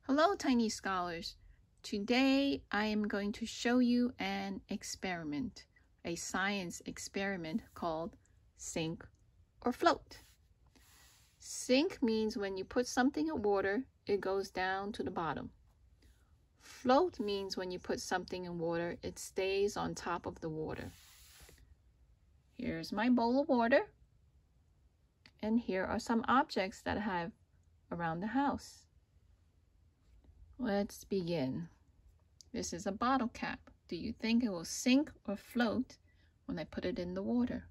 Hello, tiny scholars. Today I am going to show you an experiment, a science experiment called sink or float. Sink means when you put something in water, it goes down to the bottom. Float means when you put something in water, it stays on top of the water. Here's my bowl of water, and here are some objects that I have around the house. Let's begin. This is a bottle cap. Do you think it will sink or float when I put it in the water?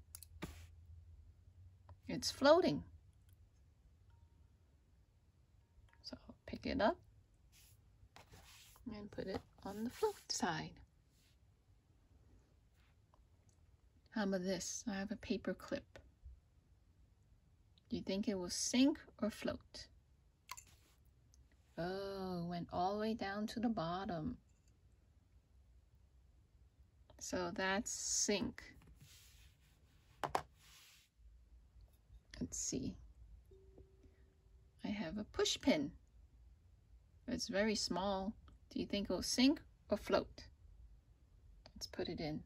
It's floating. So I'll pick it up and put it on the float side. How about this? I have a paper clip. Do you think it will sink or float? Oh, went all the way down to the bottom. So that's sink. Let's see. I have a pushpin. It's very small. Do you think it will sink or float? Let's put it in.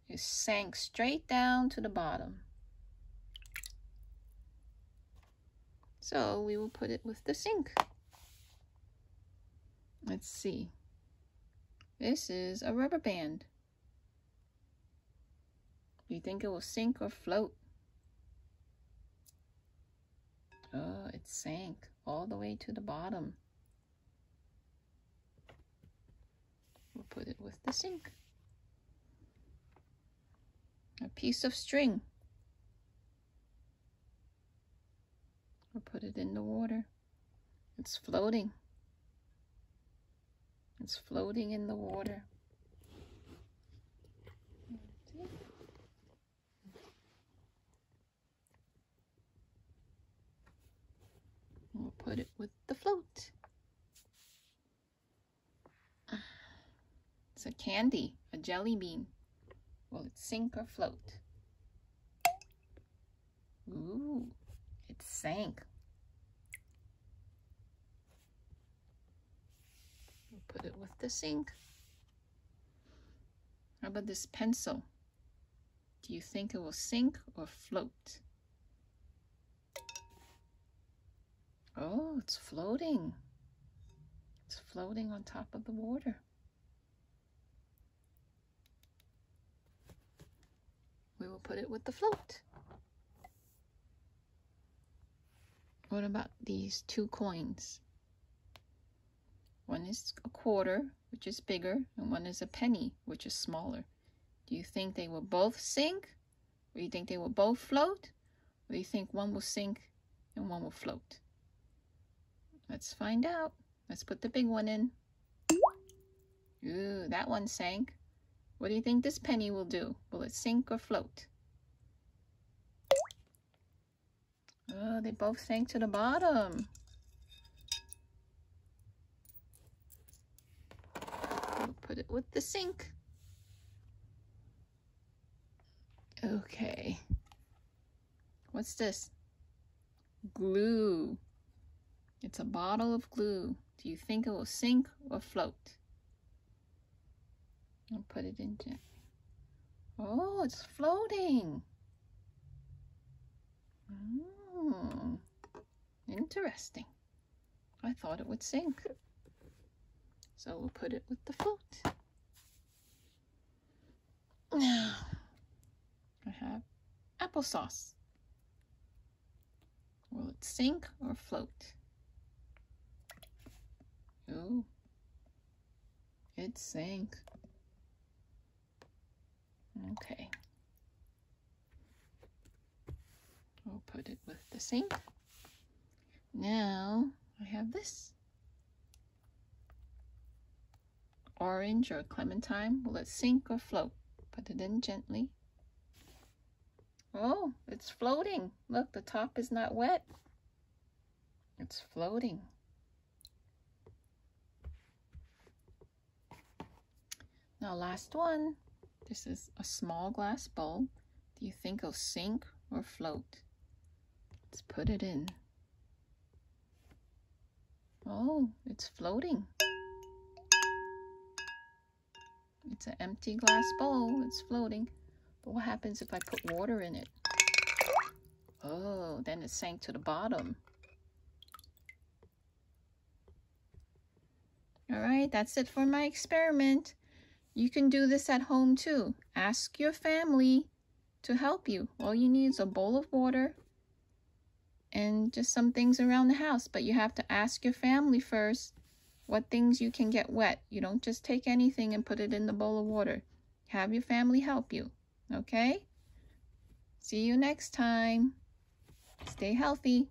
It sank straight down to the bottom. So we will put it with the sink. Let's see. This is a rubber band. Do you think it will sink or float? Oh, it sank all the way to the bottom. We'll put it with the sink. A piece of string. We'll put it in the water. It's floating. It's floating in the water. We'll put it with the float. It's a candy, a jelly bean. Will it sink or float? Ooh, it sank. We'll put it with the sink. How about this pencil? Do you think it will sink or float? Oh, it's floating. It's floating on top of the water. We will put it with the float. What about these two coins? One is a quarter, which is bigger, and one is a penny, which is smaller. Do you think they will both sink? Or do you think they will both float? Or do you think one will sink and one will float? Let's find out. Let's put the big one in. Ooh, that one sank. What do you think this penny will do? Will it sink or float? Oh, they both sank to the bottom. We'll put it with the sink. Okay. What's this? Glue. It's a bottle of glue. Do you think it will sink or float? I'll put it in gently. Oh, it's floating. Interesting. I thought it would sink. So we'll put it with the float. Now, I have applesauce. Will it sink or float? Oh, it sank. Okay. We'll put it with the sink. Now I have this. Orange or clementine. Will it sink or float? Put it in gently. Oh, it's floating. Look, the top is not wet. It's floating. Now, last one. This is a small glass bowl. Do you think it'll sink or float? Let's put it in. Oh, it's floating. It's an empty glass bowl. It's floating. But what happens if I put water in it? Oh, then it sank to the bottom. All right, that's it for my experiment. You can do this at home too. Ask your family to help you. All you need is a bowl of water and just some things around the house. But you have to ask your family first what things you can get wet. You don't just take anything and put it in the bowl of water. Have your family help you. Okay? See you next time. Stay healthy.